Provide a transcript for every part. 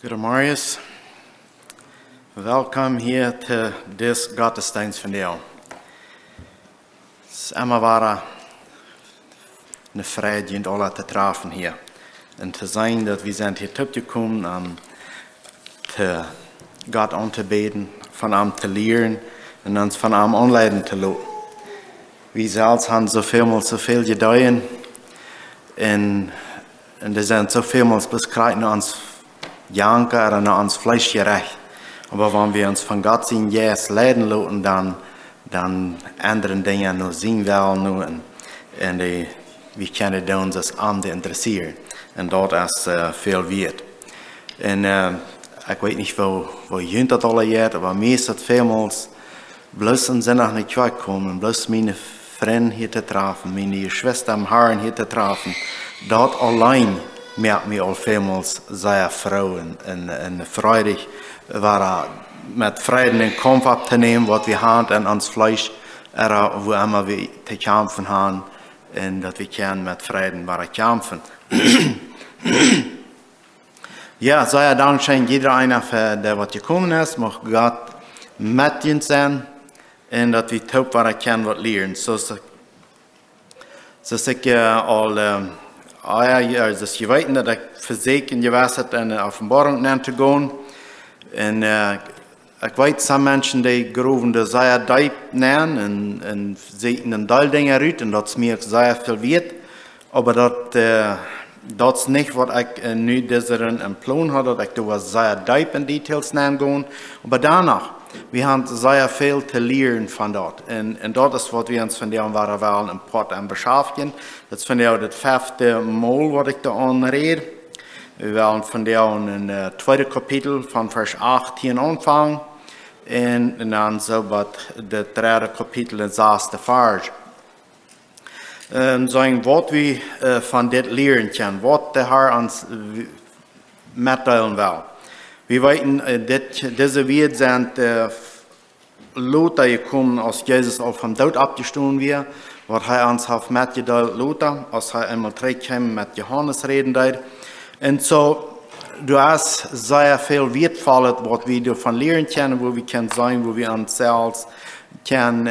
Goedemorgen. Welkom hier te deze gottesdienst van jou. Het is allemaal een vrijheid om alle te treffen hier. En te zijn dat we zijn hier toegekomen om te God aan te beten, van hem te leren en ons van hem aanleiden te laten. We zelfs hebben zoveel gedaan en er zijn zoveel beschrijven ons janken en ons Fleisch gerecht. Aber wenn wir uns von Gott zien, yes, leiden lassen, dann andere Dinge noch sehen wollen und wir können uns das andere interessieren. Und dort ist viel wert. Und ich weiß nicht, wo jünt das alle jetzt, aber mir ist das vielmals bloß in Sinn nach nicht kommen, bloß meine Freunde hier zu treffen, meine Schwester im Herrn hier zu treffen. Dort allein merkt mir auch vielmals sehr Frauen und freudig war mit Frieden den Kampf abzunehmen, was wir haben an uns Fleisch, wo immer wir zu kämpfen haben, und dass wir können mit Frieden kämpfen. Ja, sehr Dankeschön jeder einer für der, was gekommen ist, mag Gott mit uns sein, und dass wir taub können, was lernen. So ich also ich weiß, dass ich Physik in Gewässert eine Offenbarung nennt zu gehen. Und ich weiß, some Menschen, die gerufen das sehr deep nennen und sehen einen Teil Dinge raus und das mir sehr viel wert. Aber das ist nicht, was ich nu diesen Plan habe, dass ich da sehr deep in Details nennen gehen. Aber danach, wir haben sehr viel zu lernen von dort. Und das ist, was wir uns von der Welt im Port beschäftigen. Das ist von der das 5. Mal, was ich da anrede. Wir werden von der in 2. Kapitel von Vers 18 anfangen und dann so das 3. Kapitel in 6. Vers. Sagen, was wir von das lernen können, was der Herr uns mitteilen will. Wir wissen, diese Welt sind Leute gekommen, als Jesus auf vom Tod abgestoßen wird, was er uns hat mitgeteilt, Leute, als er einmal zurückkam mit Johannes reden hat. Und so, du hast sehr viel wertvolles, was wir davon lernen können, wo wir können sein, wo wir uns selbst können,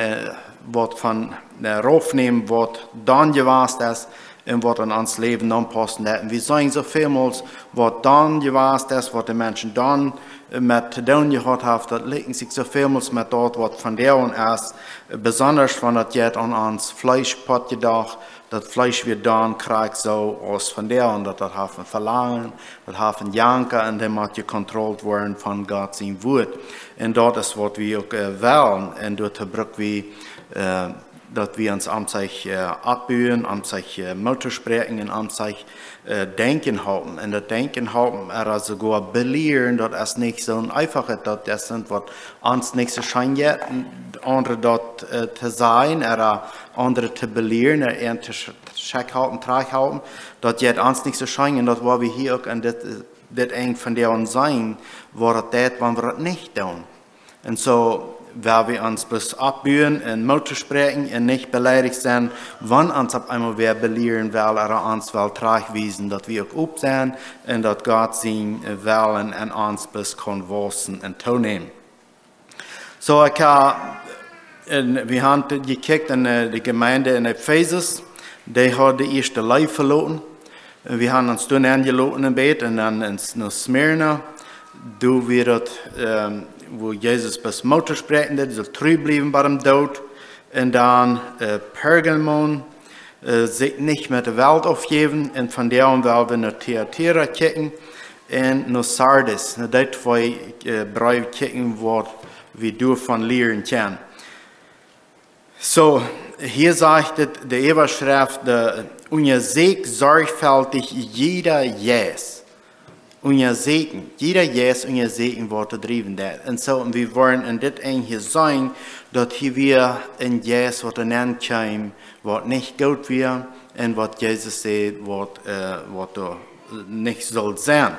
was von raufnehmen, was dann gewesen ist und was an uns Leben anpassen hat. Wir sagen so vielmals, was dann gewesen ist, was die Menschen dann mit zu tun gehabt haben, das liegt sich so vielmals mit dort, was von der und erst, besonders wenn das jetzt an uns Fleischpot gedacht, das Fleisch wird dann kriegt so aus von der und das hat ein Verlangen, das hat ein Janker und dem hat gekontrolliert worden von Gott sein Wort. Und dort ist, was wir auch wählen und dort brauchen wir, dass wir uns am sich abbühen, am sich Mutter sprechen und am sich Denken haben. Und das Denken haben, sogar belehren, das ist nicht so einfach, das sind, was uns nicht so scheint, andere dort zu sein, andere zu belehren, zu check halten, trag halten, das jetzt uns nicht so scheint, und das war wir hier auch, und das eng von der uns sein, war das, wenn wir das nicht tun. Und so, weil wir uns bis abbühen und Mutter sprechen und nicht beleidigt sein, wann uns auf einmal wer belehren will, uns will tragweisen, dass wir auch up sein und dass Gott sehen will und uns bis konversen und tonehmen. So, wir haben gekickt in die Gemeinde in Ephesus, die hat die erste Leib verloren. Wir haben uns dann angelassen im Bett und dann ins Smyrna, du wirst wo Jesus bis Mutter sprechen, die soll treu bleiben bei dem Tod. Und dann Pergamon, sich nicht mit der Welt aufgeben. Und von der werden wir nach Thyatira kicken. Und nach Sardis, nach den 2 Briefe kicken, wo wir davon lernen können. So, hier sagt die Überschrift, unser Segen sorgfältig jeder Yes. Unser Segen, jeder Yes, unser Segen wird getrieben. Und so, wir wollen in das hier sein, dass hier wir in Yes, was nennen können, was nicht gut wird, und was Jesus sagt, was nicht soll sein.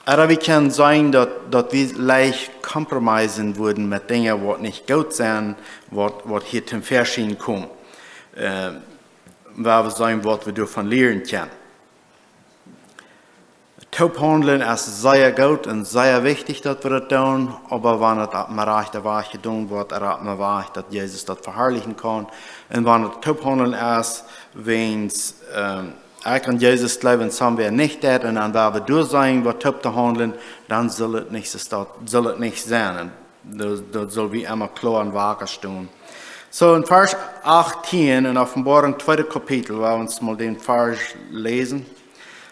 Aber wir können sagen, dass wir leicht kompromisen würden mit Dingen, die nicht gut sind, was hier zum Verschieden kommt. Waar we zijn wat we daarvan leren kunnen. Taubhandeln ist sehr gut und sehr wichtig, dass wir das tun, aber wenn es auf dem rechten Weg getan wird, auf dem Weg, dass Jesus das verherrlichen kann, und wenn es Taubhandeln ist, wenn es ich an Jesus glauben, haben wir nicht das, und dann werden wir durch sein, was Taub zu handeln, dann soll es nicht sein. Und das soll wie immer klar und wahr stehen. So in Vers 18 in Offenbarung 2. Kapitel, wollen wir uns mal den Vers lesen,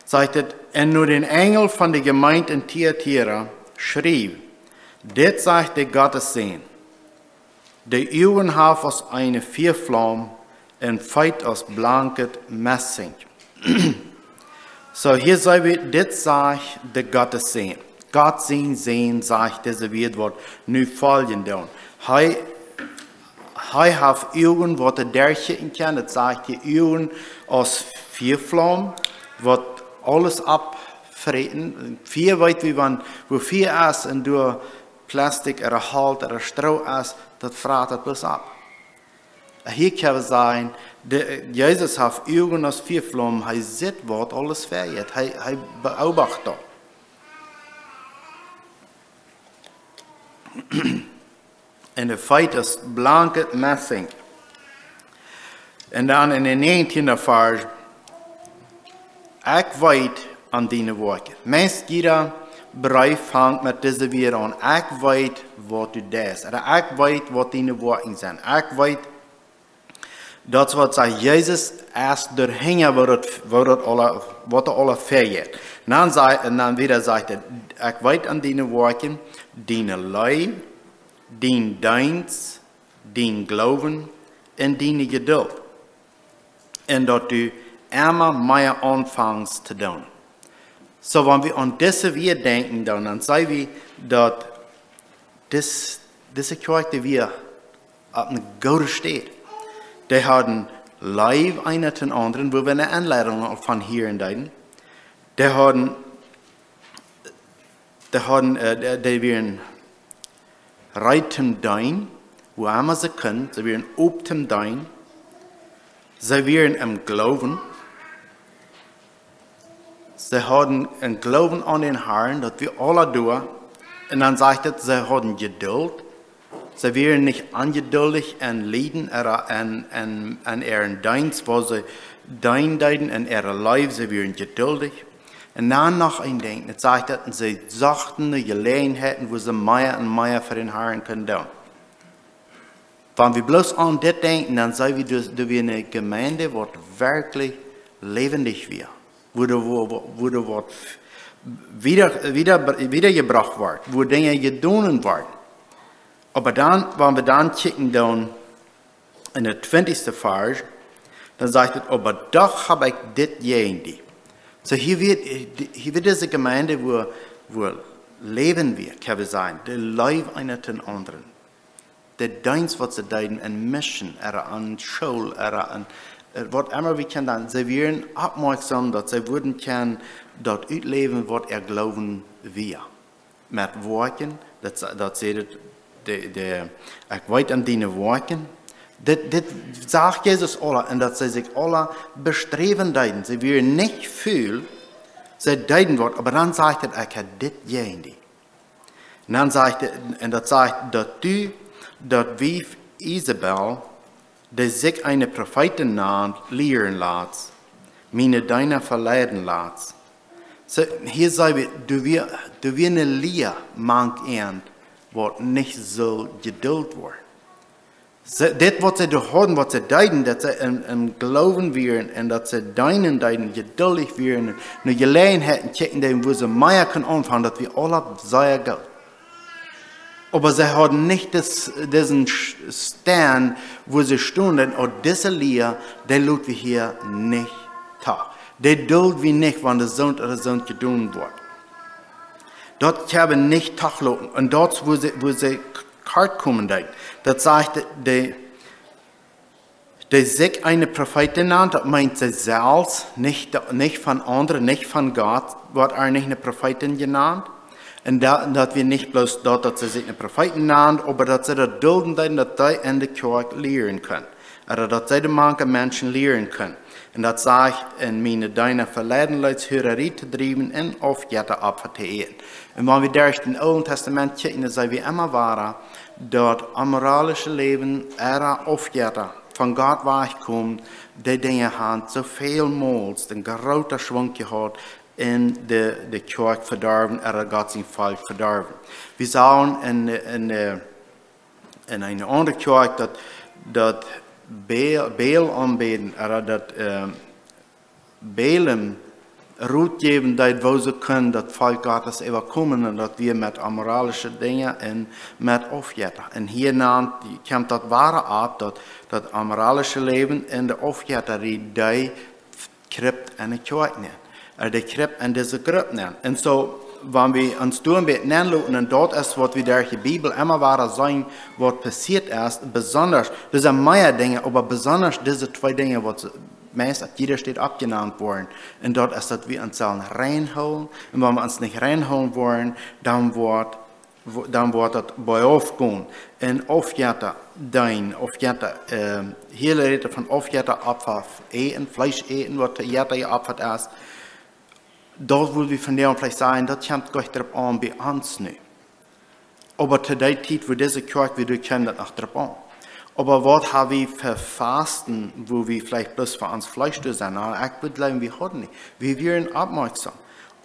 sagt es, und nur den Engel von der Gemeinde in Thyatira schrieb, dit sagt der Gottes Sohn, die Augen haben aus eine Vierflamme und Feit aus blanket Messing. So hier sagen wir, dit sagt der Gottes Sohn. Gott sehen, sagt diese Wort, nu folgen tun. Hij hat Augen, wat er derchen kann, das sagt die Augen aus Vierflamme, wat alles abfreten. Vier weit wie man, wo vier ist und durch Plastik oder Halt oder Stroh ist, das fragt das bloß ab. Hier kann man sagen, Jesus hat Augen aus Vierflamme, er sieht, was alles fährt, er beobachtet. En de feit is blanket messing. En dan in de 19e vers. Ik weet aan die woorden. Meest jeder bedrijf vangt met deze weer aan. Ik weet wat u doet. En ik weet wat die woorden zijn. Ik weet dat wat zij Jezus is doorheen wat alle vergeet. En dan weer zegt hij, ik weet aan die woorden, die lijf, dien dienst, dien geloven en dien geduld. En dat u immer meer aanvangt te doen. So, wenn wir an diese weer denken, dann sagen wir, dass diese Kirche wir auf einer guten steht. Die haben Leib einer den anderen, wo wir eine Anleitung von hier in deinen. Die werden reiten dein, wo immer sie können, sie werden optem dein, sie werden im Glauben, sie haben einen Glauben an den Herrn, dass wir alle tun, und dann sagt es, sie haben Geduld, sie werden nicht ungeduldig und leiden an ihren Dienst, wo sie deinen in ihrem Leben, sie werden geduldig. Und dann noch ein Denken, es sagt, dass sie sachten Gelegenheiten, wo sie mehr und mehr für den Herrn können tun. Wenn wir bloß an das denken, dann sagen wir, dass wir eine Gemeinde, die wirklich lebendig wird, wo Wort wiedergebracht wird, wo Dinge getan werden. Aber dann, wenn wir dann kicken dann in der 20. Vers, dann sagt es, aber doch habe ich das jendig. So hier wird diese Gemeinde, wo leben wir, kann wir sein, der Leib einer den anderen. Der Dienst, was sie tun, an Mission, an Schule, an was immer wir können, dann sie werden aufmerksam, dass sie würden können, dort ausleben, was glauben wir. Mit Worten, das sie ich weiß an deine Worten, das sagt Jesus alle, und dass sie sich alle bestreben deuten. Sie werden nicht viel, sie deuten wird, aber dann sagt er, ich habe das jendig. Und dann sagt er, und das sagt, dass du, dass wie Isabel, die sich eine Prophetin nannt, lehren lässt, meine deiner verleiden lässt. So, hier sagen wir, du wirst eine Lehre mank was nicht so geduld wird. Das, was sie haben, was sie deuten, dass sie im Glauben werden und dass sie deinen geduldig werden, eine Gelegenheit checken, wo sie mehr können anfangen, dass wir alle sehr gut. Aber sie haben nicht diesen Stand, wo sie stehen, und diese Lehre, der lässt wir hier nicht tag. Der duldet wir nicht, wenn der Sohn oder Sohn getan wird. Dort haben nicht tagloten. Und dort, wo sie kart kommen, das sagt, die sich eine Prophetin nannt, das meint sie selbst, nicht von anderen, nicht von Gott, wird nicht eine Prophetin genannt. Und dass wir nicht bloß dort, dass sie sich eine Prophetin nannt, aber dass sie das dulden, dass sie in der Kirche lehren können. Oder dass sie die manchen Menschen lehren können. En dat zag in mijn deine verledenheidshurerij te drijven en of jette op te eten. En wanneer we daar in het Oude Testament kijken, dan zijn we immer waren dat amoralische leven era of jette van God wegkomt, die dingen gaan zoveel mogelijk een grote schwung gehad in de kerk verdorven, God zijn volk verdorven. We zagen in een andere kerk dat Baal aanbeden, dat Balaam roet geven dat we ze kunnen, dat volk Gottes overkomen en dat we met amoralische dingen en met ofjetten. En hierna komt dat ware op, dat amoralische leven en de ofjetterie, die kript en de kerk nemen. Die kript en deze groep nemen. En zo, wanneer we ons doen bij het neerlopen, en dat is wat we daar in de Bijbel immer waren zijn, wat passiert is, besonders, er zijn meer dingen, maar besonders deze twee dingen, wat meest uit jeder steed opgenaamd worden. En dat is dat we ons zelf reinhouden. En wanneer we ons niet reinhouden worden, dan wordt het bij afkomen. En ofjetten, hele reden van ofjetten op eten, vlees eten, wat jetten op het is. Dat wil we van daar vielleicht sagen, dat komt gleich erop aan bij ons nu. Aber zu der Zeit, wo diese Kirche wieder kommt, das nach drauf an. Aber was haben wir für Fasten, wo wir vielleicht bloß für uns Fleisch sind? Ich würde sagen, wir haben nicht. Wir wären aufmerksam.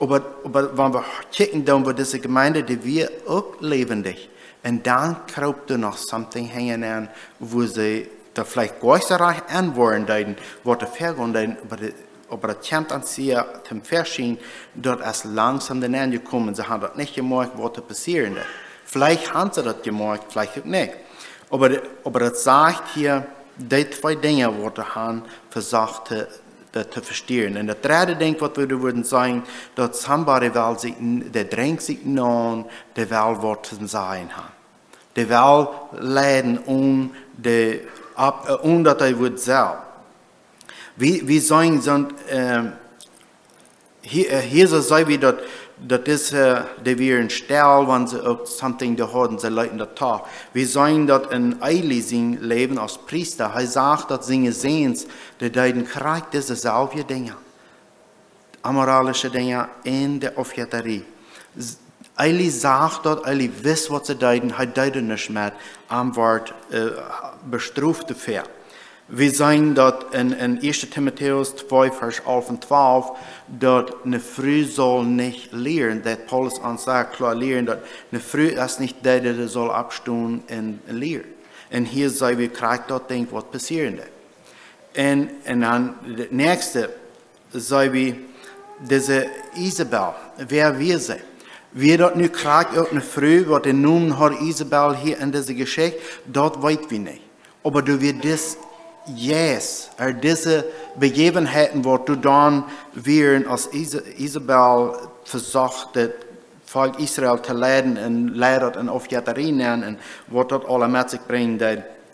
Aber wenn wir kicken, dann wird diese Gemeinde, die wir auch lebendig. Und dann kraubt noch something hängen an, wo sie da vielleicht größer antworten, was der Vergrund, aber das kommt an sie zum Verschieden, dort ist langsam den Ende gekommen. Sie haben das nicht gemerkt, was da passiert. Vielleicht haben sie das gemerkt, vielleicht auch nicht. Aber das sagt hier, die zwei Dinge, die wir haben versucht zu verstehen. Und das dritte Ding, was wir würden sagen, dass somebody will sich, der drängt sich nach, der will was zu sagen haben. Der will leiden, dass er wird selbst. Wir sagen, hier so sei wie das ist, die wir in Stall, wenn sie auch something da haben, sie leiten das Tag. Wir sagen, dass in Eili sein Leben als Priester, er sagt, dass seine Sehens, die deuten Krieg diese selben Dinge, amoralische Dinge in der Ofjetterie. Eili sagt dort, Eili wisst, was sie deuten, er deuten nicht mehr am Wort bestrafte Pferd. Wir sagen dort in 1. Timotheus 2, Vers 11 und 12, dass eine Frau soll nicht lehren, dass Paulus uns sagt, klar lehren, dass eine Frau ist nicht der, der soll abstehen und lehren. Und hier sagen wir, kriegt dort denkt, was passiert. Und dann das nächste, sagen wir, diese Isabel, wer wir sind. Wie dort nu kriegt auch eine Frau, was den Namen hat Isabel hier in dieser Geschichte, dort weit wir nicht. Aber du wirst das yes, diese Begebenheiten, wo du dann wären, als Isabel versucht, das Volk Israel zu leiden und leidet und Aufjetterie nennen und was das alle mit sich bringt.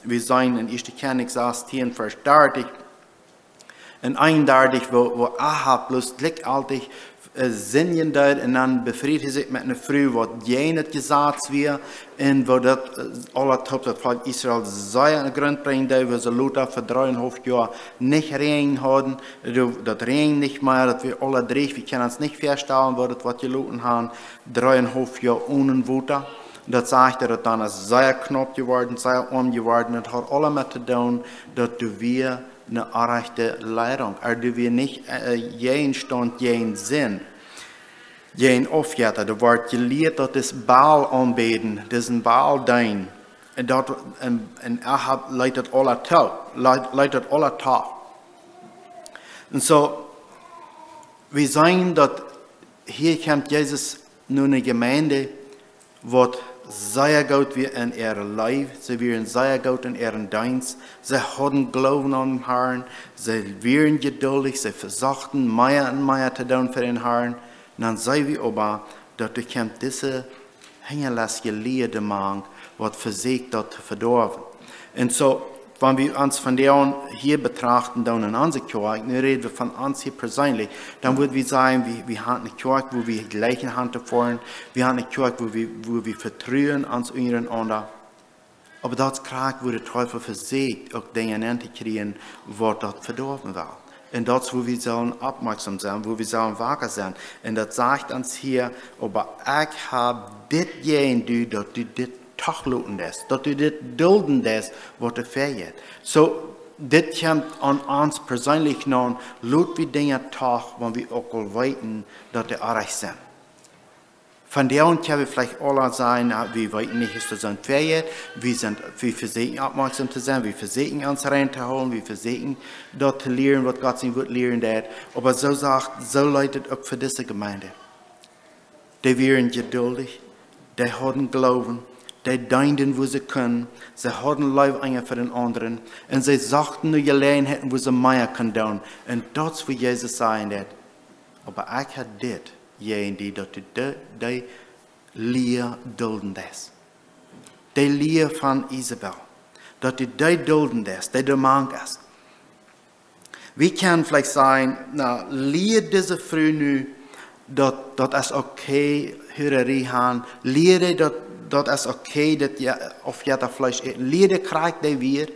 Wir sagen in 1. Chronik 16, Vers 30, und 31, wo Ahab bloß gleichzeitig Sinnen deed und dann befriedigt sich mit einer Frau, was jene gesagt wird, und wo das alle Top, das Volk Israel sei an den Grund bringen, wo sie Luther für 3,5 Jahre nicht Regen hatten, das Regen nicht mehr, dass wir alle drei, wir können uns nicht feststellen, wo das was geluten haben, 3,5 Jahre ohne Wutter. Dat zegt dat dan is zeer knap geworden, zeer arm geworden. Het had allemaal te doen dat wir eine echte Leidung, du wir nicht jeden Stand, jeden Sinn, jeden Aufjetter. Da wird gelehrt, dass das Baal anbeten, das ist ein Baal dein. Und Ahab leitet alle Tag. Und so, wir sagen, dass hier kommt Jesus nur eine Gemeinde, wo sehr gut wie in ihrem Leib, sie wären sehr gut in ihrem Dienst, sie hatten Glauben an den Herrn, sie wären geduldig, sie versuchten mehr und mehr zu tun für den Herrn. Und dann sehen wir aber, dass du kommt diese hingerlassene Lehre machen, was versucht dort zu verdorben. Und so, wenn wir uns von der hier betrachten, dann in unserer Kirche, dann reden wir von uns hier persönlich, dann würden wir sagen, wir haben eine Kirche, wo wir gleiche Hand fahren, wir haben eine Kirche, wo wir vertrauen uns untereinander. Aber das Krieg, wo der Teufel versucht, auch Dinge zu kriegen, was dort verdorben war. Und dort, wo wir sollen aufmerksam sein, wo wir sollen wacker sein. Und das sagt uns hier, aber ich habe dit gehen, dass du dit tachluten lässt, dass du dit dulden lässt, was du fehlt. So, das kommt an uns persönlich noch, lut wir Dinge tag, wenn wir auch weiten, dass die erreicht sind. Von der und können wir vielleicht alle sein, wir weiten nicht, dass das fehlt, wir versuchen aufmerksam zu sein, wir versuchen uns reinzuholen, wir versuchen dort zu lernen, was Gott sein wird lernen hat. Aber so leitet auch für diese Gemeinde. Die wären geduldig, die haben Glauben, die dienen, wo sie können, sie haben Leib für den anderen, und sie sagten nur allein hätten, wo sie mehr können tun. Und das, wo Jesus sagen hat. Aber ich habe das, die die Lehr dulden das. Die Lehr von Isabel, dass die dulden das, die mang ist. Wir können vielleicht sagen, na, lehr diese Frau nu, dass es okay, Hörerie haben, lehre, dass es okay, dass ja auf jeder Fleisch essen, lehre, kriegt die wir.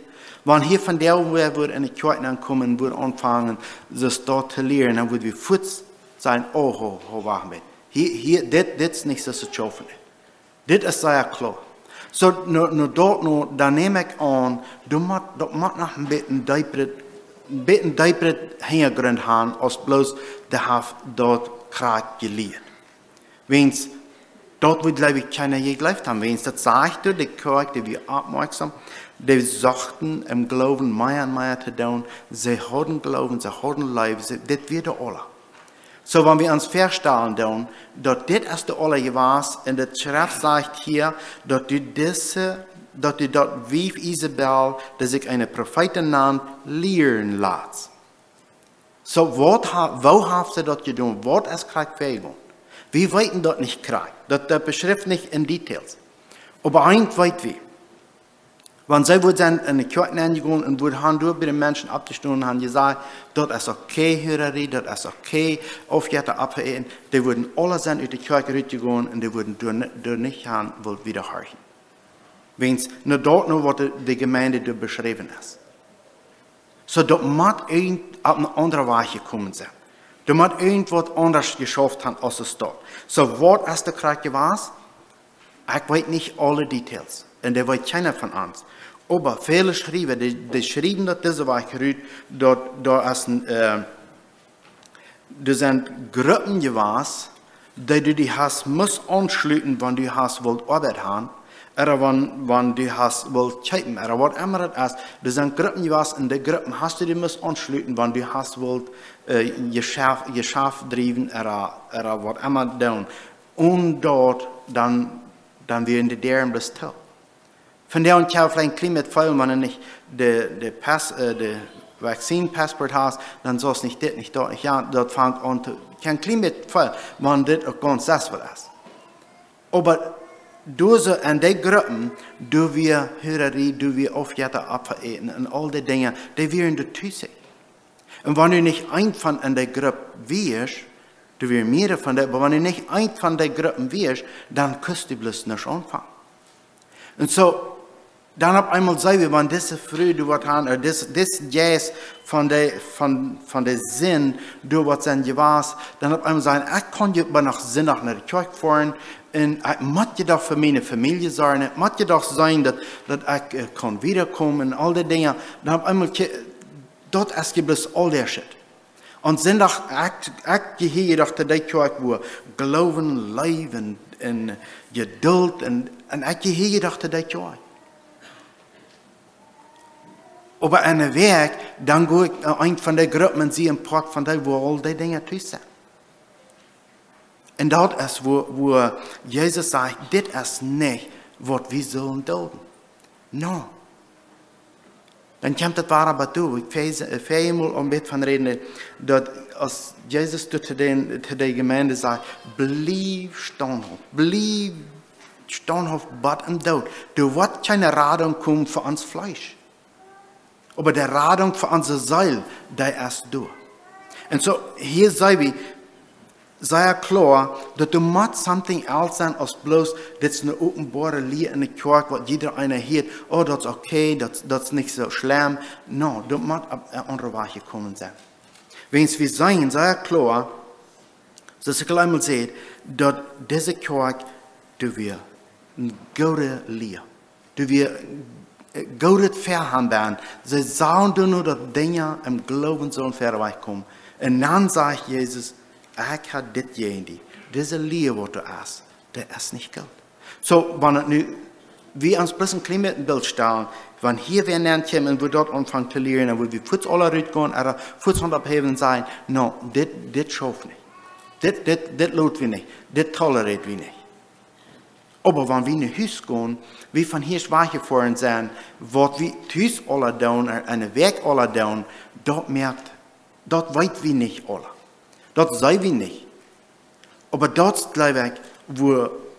Wenn hier von der wo in die Kirche ankommen, wo anfangen, das dort zu lehren, dann würden wir futz sein, oh, wachen wir. Hier, das ist nicht so zu schaffen. Das ist sehr klar. So, da nehme ich an, du musst noch ein bisschen deeper Hintergrund haben, als bloß der Haft dort gerade gelehrt. Wenn's dort wird, glaube ich, keiner je gelebt haben. Wenn's das sagt, die Kirche, die wir aufmerksam, die sagten im Glauben mehr und mehr zu tun, sie haben Glauben, sie haben Leib, das wird alle. So, wenn wir uns feststellen, dass das der alle gewesen und die Schrift sagt hier, dass du dort wie Isabel, dass ich eine Prophetin nannt, lehren lässt. So, wo hast du das getan? Was ist Kriegfähigung? Wir weiten dort nicht Krieg. Das beschreibt nicht in Details. Aber eins weit wir. Wenn sie in die Kirche gegangen und haben durch bei den Menschen abgestimmt und haben gesagt, das ist okay, Hörerie, das ist okay, aufjährte abhören, die würden alle sein aus der Kirche rausgegangen und die würden durch nicht haben, wieder hören. Wenn es nur dort noch, was die Gemeinde beschrieben ist. So, dort muss auf eine andere Weise gekommen sein. Da muss irgendwas anders geschafft haben, als es dort. So, was ist der Krieg gewesen? Ich weiß nicht alle Details. Und der weiß keiner von uns. Aber viele schreiben, die schreiben, dass diese Woche da sind Gruppen gewesen, die du die hast, musst anschließen, wenn du hast, wollt Arbeit haben, oder wenn du hast, wollt kippen, oder was immer das ist. Das sind Gruppen gewesen, in der Gruppen hast du die musst anschließen, wenn du hast, wollt Geschäft driven, oder was immer tun. Und dort, dann wir in der deren bist du. Von der und ja vielleicht ein Klima fallen, wenn du nicht de Vaccine-Passport hast, dann soll es nicht das, nicht dort, nicht ja, dort fängt an zu, kein Klima fallen, wenn das auch ganz das ist. Aber du so in den Gruppen, du wir Hörerie, du wir Aufjäter abvereten und all die Dinge, die wir in der Tüse. Und wenn du nicht ein von in der Gruppe wirst, du wirst mehr von der, aber wenn du nicht ein von der Gruppen wirst, dann kannst du bloß nicht anfangen. Und so, dann auf einmal sagen wir, wenn diese Früh du was haben, oder das Jazz von der Sinn, du was sein gewasst, dann auf einmal sagen, ich kann ja aber nach Sinn nach der Kirche fahren, und ich muss ja doch für meine Familie sein, ich muss ja doch sein, dass ich kann wiederkommen, und all die Dinge. Dann auf einmal, dort ist bloß all der Shit. Und sind doch, ich gehe jedoch zu der Kirche, wo Glauben, Leben, und Geduld, und ich gehe jedoch zu der Kirche. Aber an der Weg, dann gehe ich ein von der Gruppe und sehe ein paar von der, wo all die Dinge tun sind. Und dort ist, wo Jesus sagt, das ist nicht, was wir sollen tun. No. Dann kommt das wahre aber du. Ich fähig mal ein bisschen von reden, dass als Jesus zu der Gemeinde sagt, bleib standhaft, Gott im Tod. Du wirst keine Radung kommen für uns Fleisch. Aber der Radung für unsere Seele, der ist du. Und so, hier sei ja klar, dass du musst something else sein, als bloß, das ist eine offenbare Lied in der Kirche, was jeder einer hört, oh, das ist okay, das ist nicht so schlimm. No, du musst auf eine andere Weise kommen sein. Wenn wir sein, sehr klar, dass ich einmal sehe, dass diese Kirche, du wir eine gute Lehre, du wir gute Verhandeln, sie sagen nur, dass Dinge im Glauben sollen verweichkommen. Und dann sagt Jesus, ich habe das jenige, diese Lehre, was du hast, das ist nicht gut. So, wenn nu, wir uns bloß ein kleines Bild stellen, wenn hier wir lernen kommen und wir dort anfangen zu lernen, wo wir kurz alle rausgehen oder kurz abheben sein, no, das schafft nicht. Das lohnt wir nicht. Das toleriert wir nicht. Aber wenn wir nach Hause gehen, wir von hier schwache vor uns sein, was wir zu Hause alle tun, einen Weg alle tun, dort merkt, dort weit wir nicht alle. Dort sei wir nicht. Aber dort ist gleich weg,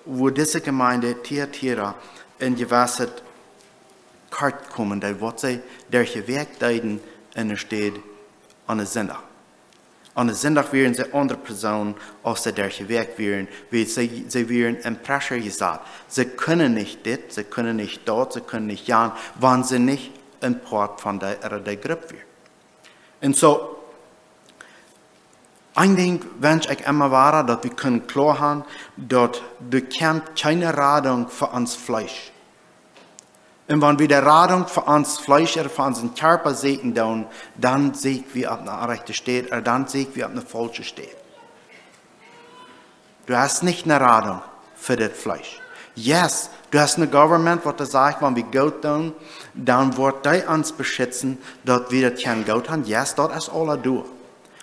wo diese Gemeinde Thyatira in gewisse Kart kommen, da wird sie durch den Weg leiden in der Stadt an der Sonntag. An der Sonntag werden sie andere Personen, als sie durch den Weg werden, weil sie werden im Pressure gesagt. Sie können nicht das, sie können nicht dort, sie können nicht ja, wenn sie nicht ein Part von der Gruppe werden. Und so, ein Ding wünsche ich immer war, dass wir können klar haben, dass du kennst keine Radung für uns Fleisch. Und wenn wir die Radung für uns Fleisch oder für unseren Körper sehen, dann sehen wir, ob eine rechte steht, oder dann sehen wir, ob eine falsche steht. Du hast nicht eine Radung für das Fleisch. Yes, du hast eine Government, was sagt, wenn wir Gott tun, dann wird die uns beschützen, dass wir das kein Gott haben. Yes, das ist alles durch.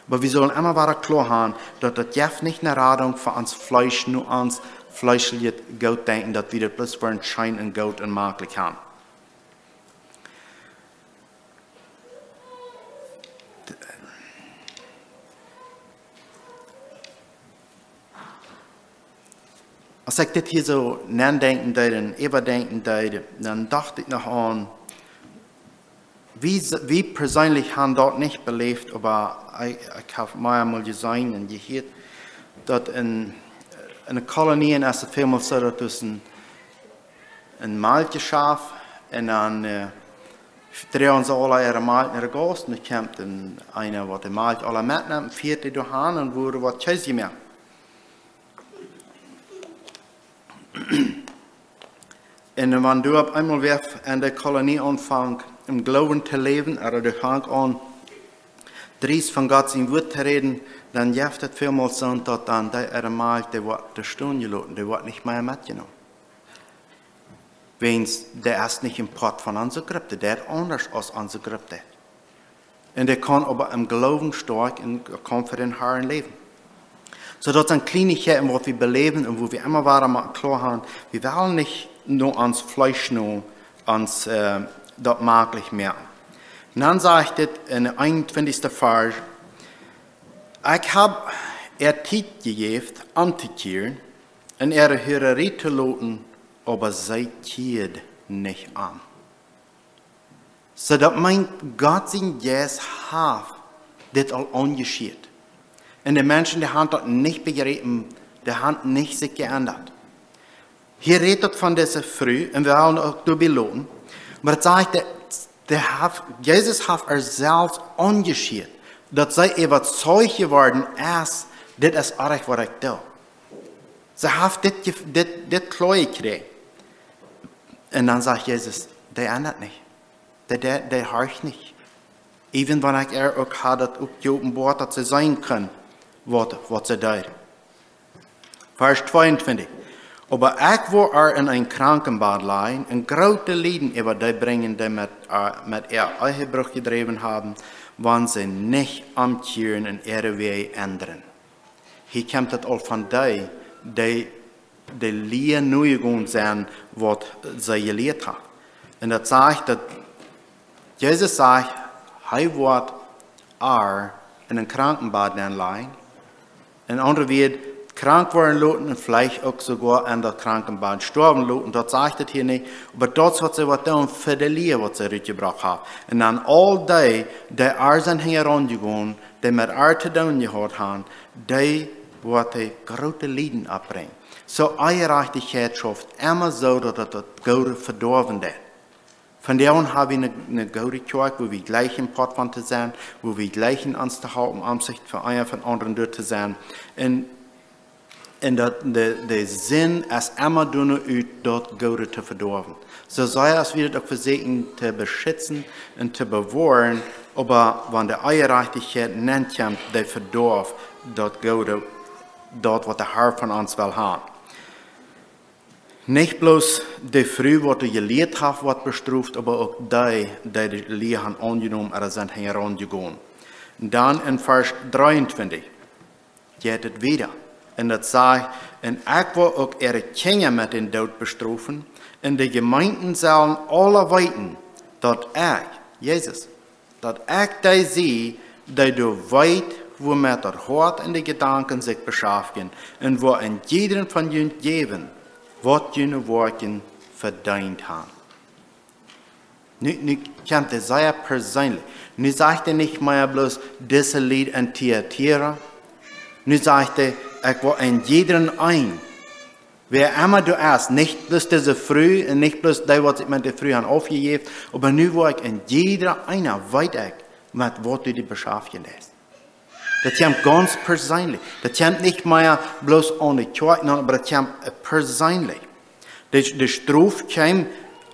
Aber wir sollen immer wieder klar haben, dass das nicht eine Radung für uns Fleisch, nur uns fleischliches Gott denken, dass wir das bloß für einen Schein und Gott und möglich haben. Als ich das hier so nachdenken und überdenken, dann dachte ich noch an, wie persönlich haben dort nicht belebt, aber ich habe mal einmal gesehen und gehört, dass in einer Kolonie ist es vielmal so, dass es ein Maltgeschäft und dann drehen sie alle ihre Malt nach Gast und dann kommt einer, der die Malt alle mitnimmt, fährt die durch und wurde was Käse mehr. Und wenn du auf einmal wieder in der Kolonie anfängst, im Glauben zu leben, oder du fängst an, Dries von Gott sein Wort zu reden, dann jäft es vielmals so, dass dann der Mal, der wird der Stunde gelassen, der wird nicht mehr mitgenommen. Der ist nicht im Port von unserer Gruppe, der ist anders als unsere Gruppe. Und der kann aber im Glauben stark und kann für den Herrn leben. So das sind Kleinigkeiten, wo wir beleben und wo wir immer wieder klar haben, wir wollen nicht nur ans Fleisch, nur ans das möglich merken. Und dann sagt es in der 21. Vers, ich habe Zeit gegeben, anzukehren und Hörerie zu lassen, aber sie kehrt nicht an. So dass mein Gott sein Jes hat, das all angeschieht. Und die Menschen, die haben das nicht begriffen, die haben nicht sich geändert. Hier redet von dieser Früh, und wir wollen auch belohnen. Aber es sagt, Jesus hat selbst angeschieden, dass sie überzeugt geworden ist, das ist alles, was ich tue. Sie haben das klar gekriegt. Und dann sagt Jesus, der ändert nicht. Der hört nicht. Even wenn ich auch habe, das geopenbart, dass sie sein können, was sie tun. Vers 22. Aber ich war in ein Krankenbad liegen und große Leiden über die bringen, die mit Eihebruch getrieben haben, wenn sie nicht amtieren und ihre Wege ändern. Hier kommt es auch von denen, die Lehren neu gegangen sind, was sie gelehrt haben. Und das sagt, dass Jesus sagt, er wird in ein Krankenbad liegen. Und andere wird krank worden lassen und vielleicht auch sogar in das Krankenbad sterben lassen. Das sagt es hier nicht. Aber das hat sie was tun für die Lehre, was sie rübergebracht haben. Und dann all die sind herangegangen, die mit zu tun gehabt haben, die werden große Leiden abbringen. So Eierreichtigkeit schafft immer so, dass das Gute verdorben wird. Von der an haben wir eine gute Kirche, wo wir gleich im Port von zu sein, wo wir gleich in uns zu halten, um sich für einen von anderen dort zu sein. Und der Sinn, als immer dünner dort Gute zu verdorben. So sei es wieder auch versuchen, zu beschützen und zu bewahren, aber wenn der Eierreichtigkeit nennt, der verdorft dort Gute, dort, was der Herr von uns will haben. Nicht bloß die Früh, was du gelehrt hast, wird bestraft, aber auch die Lehre haben angenommen oder sind herangegangen. Dann in Vers 23 geht es wieder. Und das sagt, und ich will auch ihre Kinder mit den Tod bestrafen, und die Gemeinden sollen alle weiten, dass ich, Jesus, dass ich die sehe, die du weit, wo mit der Hort und die Gedanken sich beschäftigen, und wo in jedem von ihnen geben, was ihre Worte verdient haben. Nu kommt es sehr persönlich. Nu sagt er nicht mehr bloß, diese Lied an Thyatira. Nu sagt er, ich will in jedem ein. Wer immer du hast, nicht bloß diese Früh, und nicht bloß die, was ich mit der Früh aufgegeben habe, aber nu will ich in jeder einer weiter, mit was du dich beschäftigen lässt. Das kommt ganz persönlich. Das kommt nicht mehr bloß ohne Kirche, aber das kommt persönlich. Die Strafe kommt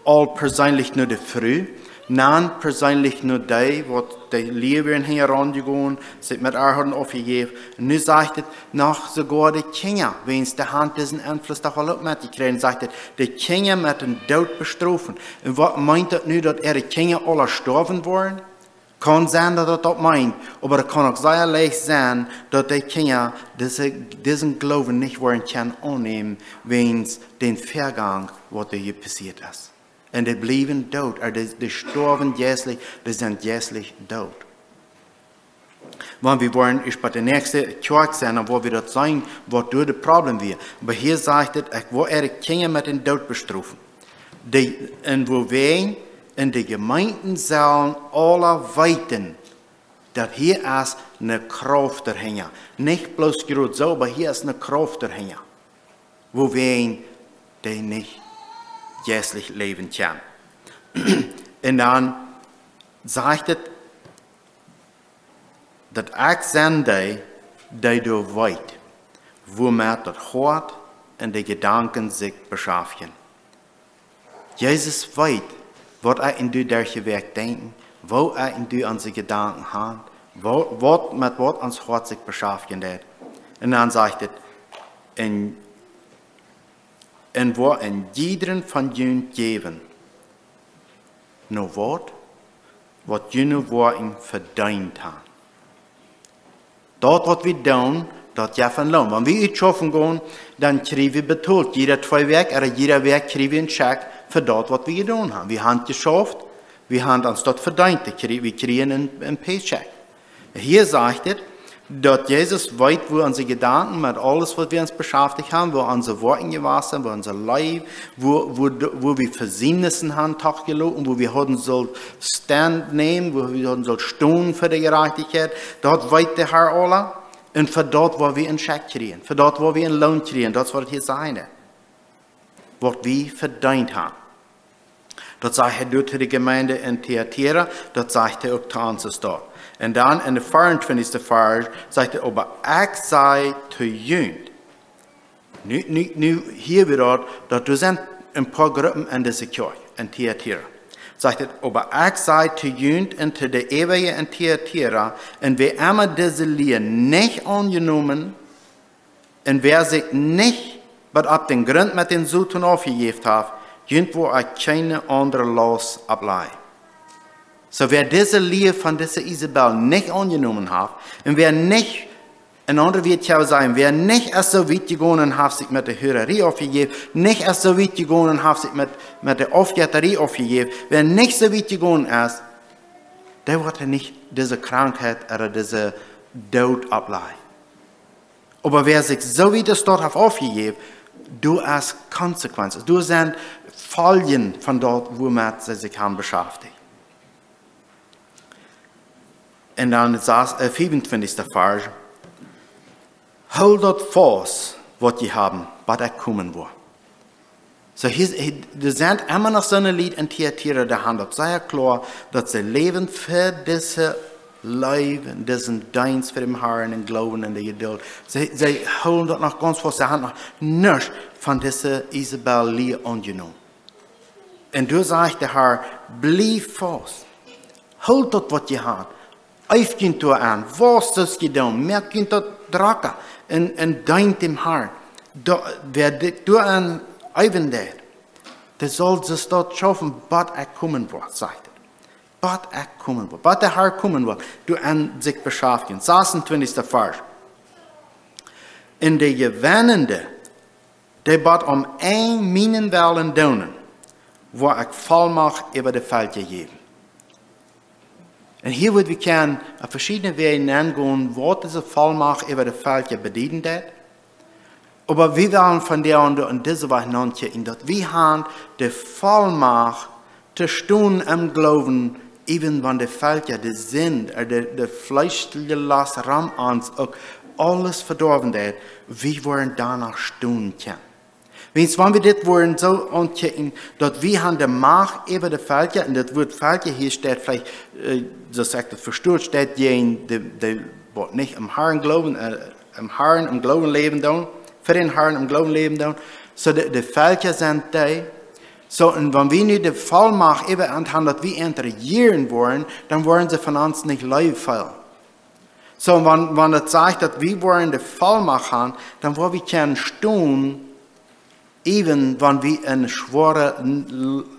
all persönlich nur die Früh, nein persönlich nur die, was die Leben herangegangen, sich mit Erhören aufgegeben. Und nun sagt es, nach sogar die Kinder, wenn es der Hand diesen Einfluss doch alle mitgekriegt, sagt es, die Kinder mit dem Tod bestrafen. Und was meint das nun, dass ihre Kinder alle sterben wollen? Kann sein, dass das meint, aber es kann auch sehr leicht sein, dass die Kinder diesen Glauben nicht wollen annehmen, wenn es den Vergang, was hier passiert ist. Und die blieben tot, die sterben jährlich, die sind jährlich tot. Wenn wir wollen, ich bei der nächsten Kirche sein, wo wir das sagen, was durch das Problem wir. Aber hier sagt es, ich will ihre Kinder mit dem Tod bestrafen. Und wo wir in die Gemeinden sollen alle weiten, dass hier ist eine Kraft dahinter. Nicht bloß gerade so, aber hier ist eine Kraft dahinter. Wo wir die nicht jährlich leben können. Und dann sagt es, dass ich sende, die du weit, womit das Hort und die Gedanken sich beschäftigen. Jesus weit, was er in du durch Werk denken, wo er in du unsere Gedanken hat, mit was uns Hort sich beschäftigen wird. Und dann sagt es, und wo in jedem von ihnen geben, nur Wort, was jene Worte verdient haben. Dort, was wir tun, dort ja von Lohn. Wenn wir schaffen gehen, dann kriegen wir betont. Jeder 2 Werk, oder jeder Werk kriegen wir einen Check für dort, was wir getan haben. Wir haben geschafft, wir haben uns dort verdient, wir kriegen einen Paycheck. Hier sagt es, dass Jesus weit, wo unsere Gedanken mit alles, was wir uns beschäftigt haben, wo unsere Worte gewesen, wo unser Leib, wo wir Versäumnissen haben, und wo wir haben soll Stand nehmen, wo wir haben soll stehen für die Gerechtigkeit, dort weit der Herr alle, und für dort, wo wir einen Scheck kriegen, für dort, wo wir einen Lohn kriegen, das wird hier sein, was wir verdient haben. Das sagt er dort zu der Gemeinde in Thyatira, das sagt er auch zu uns dort. Und dann in der 24. Vers sagt er, aber ich sei zu jung. Nu hier wieder, dass du sind ein paar Gruppen in dieser Kirche, in Thyatira. Sagt er, aber ich sei zu jung unter der Ewige in Thyatira, und wer immer diese Lehre nicht angenommen, und wer sich nicht, was ab den Grund mit den Sünden aufgegeben hat, irgendwo keine andere Los ableihen. So wer diese Lehre von dieser Isabel nicht angenommen hat, und wer nicht, ein anderer wird ja sagen, wer nicht erst so weit gegangen hat, sich mit der Hörerie aufgegeben, nicht erst so weit gegangen hat, sich mit der Aufgärterie aufgegeben, wer nicht so weit gegangen ist, der wird nicht diese Krankheit oder diese Tod ableihen. Aber wer sich so weit das dort hat aufgegeben, du hast Konsequenzen, du sind Folgen von dort, womit sie sich haben beschäftigt. Und dann sagt 25. Vers, hol dort fast, was ihr haben, was er kommen will. So er sind immer noch so ein Lied in Thyatira der Hand, das sehr klar, dass sie leben für diese Leib, diesen Dienst für den Herrn und Glauben in der Geduld. Sie holen das noch ganz fest, sie haben noch nichts von dieser Isabel Lee angenommen. Und du sagst der Herr, bleib fast. Holt das, was ihr habt. Aufgehen du an, was das getan, mehr könnt das draken und deint dem Herrn. Wer du an Eivendet, der soll es dort schaffen, was kommen wird, sagt er. Was kommen wird, was der Herr kommen wird, du an sich beschaffen. 26. Vers. In der Gewannende, der bat ein Minenwellen donen, wo ich Vollmacht über die Feld geben. Und hier wird wir können auf verschiedene Wege angehen, was diese Vollmacht über die Feld bedienen wird. Aber wir wollen von der und diese Woche nachdenken, dass wir haben die Vollmacht zu stehen im Glauben, even wenn die Felder, die sind, der fleischliche Last ram uns auch alles verdorben wird, wir wollen danach stehen können. Wenn wir das wollen so angucken, dass wir haben die Macht über die Felder, und das Wort Felder hier steht vielleicht, so sagt das verstört, steht jenen, die nicht im Herrn glauben, im Herrn im Glauben leben dann, für den Herrn im Glauben leben dann, so die Felder sind die. So, und wenn wir nicht die Vollmacht über haben, dass wir regieren wollen, dann wollen sie von uns nicht leibvoll. So, wenn das sagt, dass wir wollen die Vollmacht haben, dann wollen wir können stehen, even wenn wir eine schwere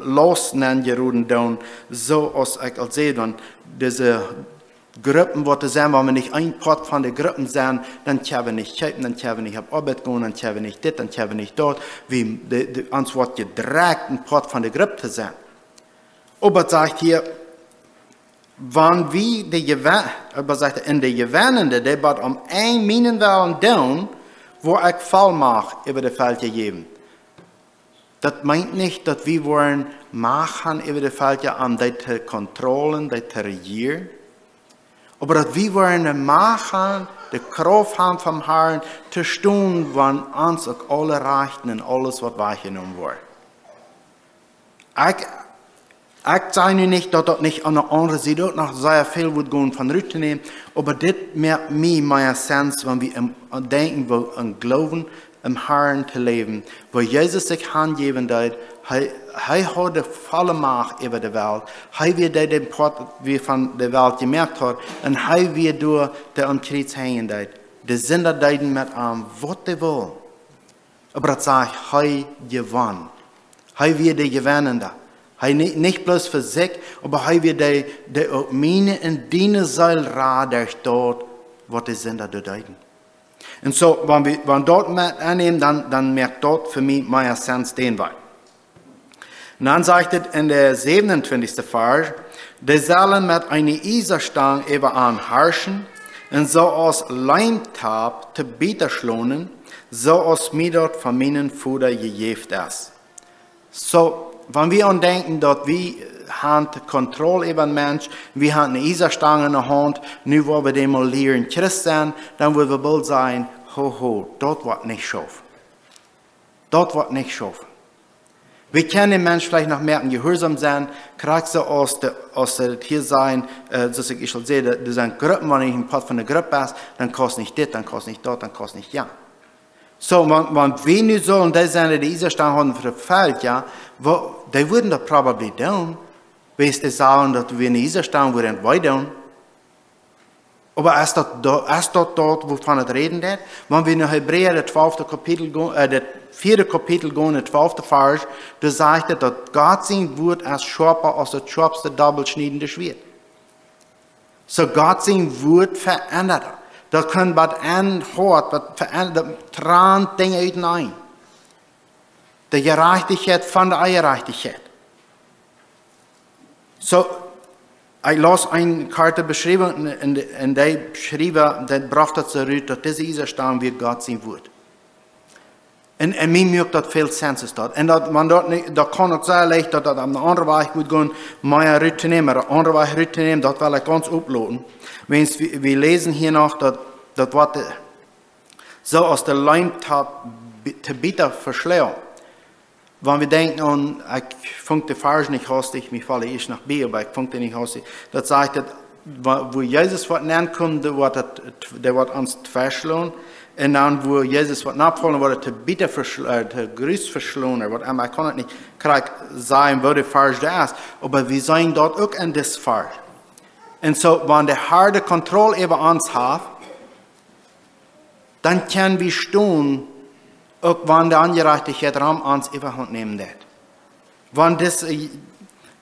Losnenngeruden tun, so als ich als sehe, wenn diese Gruppen, wo zu sein, wenn wir nicht ein Part von den Gruppen sind, dann können wir nicht kippen, dann können wir nicht auf Arbeit gehen, dann können wir nicht das, dann können wir nicht dort, wie uns wird gedrängt, ein Part von der Gruppe zu sein. Aber sagt hier, wenn wir in der Gewannende, der wird ein Minenwellen tun, wo ich Vollmacht über die Felder geben. Das meint nicht, dass wir wollen machen über die Felder, um die zu kontrollieren, die zu regieren. Aber dass wir wollen machen, die Kraft haben vom Herrn, zu tun, wenn uns auch alle Rechten und alles, was wahrgenommen wird. Ich sage nicht, dass das nicht an der anderen Seite noch sehr viel wird gehen von Rücken nehmen, aber das merkt mir mehr Sens, wenn wir denken, wo an Glauben im Herrn zu leben, wo Jesus sich hingeben wird, er hat die volle Macht über die Welt. Er wird den Port, wie von der Welt gemerkt hat, und er wird durch den Kreuz hängen. Die Sünder deuten mit ihm, was sie wollen. Aber das sagt, er gewonnen. Er wird die Gewannende. Er nicht bloß für sich, aber er wird die meine und deine Seele rader dort, was die Sünder deuten. Und so, wenn wir dort mit annehmen, dann merkt dort für mich mehr Sens den Weg. Und dann sagt es in der 27. Vers, die sollen mit einer Eisenstange über an herrschen, und so aus Leimtab zu bieten schlonen, so aus mir dort von meinen Futter gejeft ist. So, wenn wir an denken, dass wir haben Kontrolle über den Mensch, wir haben eine Eisenstange in der Hand, nur wollen wir dem mal lernen Christ sein, dann wollen wir bald sagen, dort wird nicht schaffen. Dort wird nicht schaffen. Wir können den Menschen vielleicht noch merken, gehorsam sein, kriegst du aus der hier sein, dass ich schon sehe, das sind Gruppen, wenn ich ein Part von der Gruppe ist, dann kostet nicht das, dann kostet nicht dort, dann kostet nicht ja. So, wenn wir nicht sollen, die sind die Eisenstange haben für das Feld, ja, die würden das probably tun, wenn sie sagen, dass wir eine Eisenstange würden weiter. Aber ist das dort, wovon es reden wird? Wenn wir in Hebräer, das 12. Kapitel, das 4. Kapitel gehen, der 12. Vers, da sagt er, dass Gott sein Wort als schärfer als das schärfste doppelschneidende Schwert. So Gott sein Wort verändert. Das kann was anhört, was verändert, tran Dinge hinein. Die Gerechtigkeit von der Ungerechtigkeit. So, ich las eine Karte beschrieben, und die beschrieben, das brachte zurück, dass diese Eisenstange wird Gott sein Wort. Und mir merkt das viel Sens dort. Und da kann es sehr leicht, dass das an andere Weg gut gehen, mehr Rütte nehmen, oder andere Weg Rütte nehmen, das will ich ganz uploaden. Wir lesen hier noch, dass was so aus der Leimtab zu bitter verschleiern. wenn wir denken an, ich funke die Farge nicht hastig, mich falle ich nach B, aber ich funke nicht hastig, das sagt, wo Jesus was ankommt, der wird uns verschlagen, und dann, wo Jesus was nachfallen, wird er bitter verschlagen, grüß verschlagen, ich kann es nicht korrekt sagen, wo die Farge da ist, aber wir sind dort auch in das Farge. Und so, wenn der Herr die Kontrolle über uns hat, dann können wir stehen, auch wenn der Ungerechtigkeit Raum uns überhand nehmen wird. Wenn das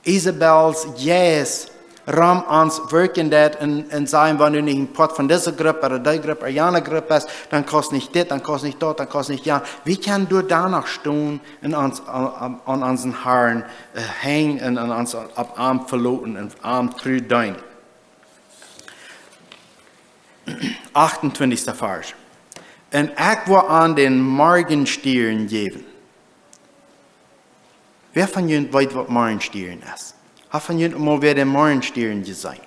Isabels Yes Raum uns wirken wird und sagen, wenn du nicht ein Part von dieser Gruppe oder der Gruppe oder jener Gruppe bist, dann kostet nicht das, dann kostet nicht dort, dann kostet nicht ja. Wie können du danach stehen und uns an unseren Haaren hängen und uns ab Arm verloten und Arm trüden? 28. Vers. Und ich will an den Morgenstieren geben. Wer von Ihnen weiß, was Morgenstieren ist? Hat von Ihnen mal wer den Morgenstieren gesehen?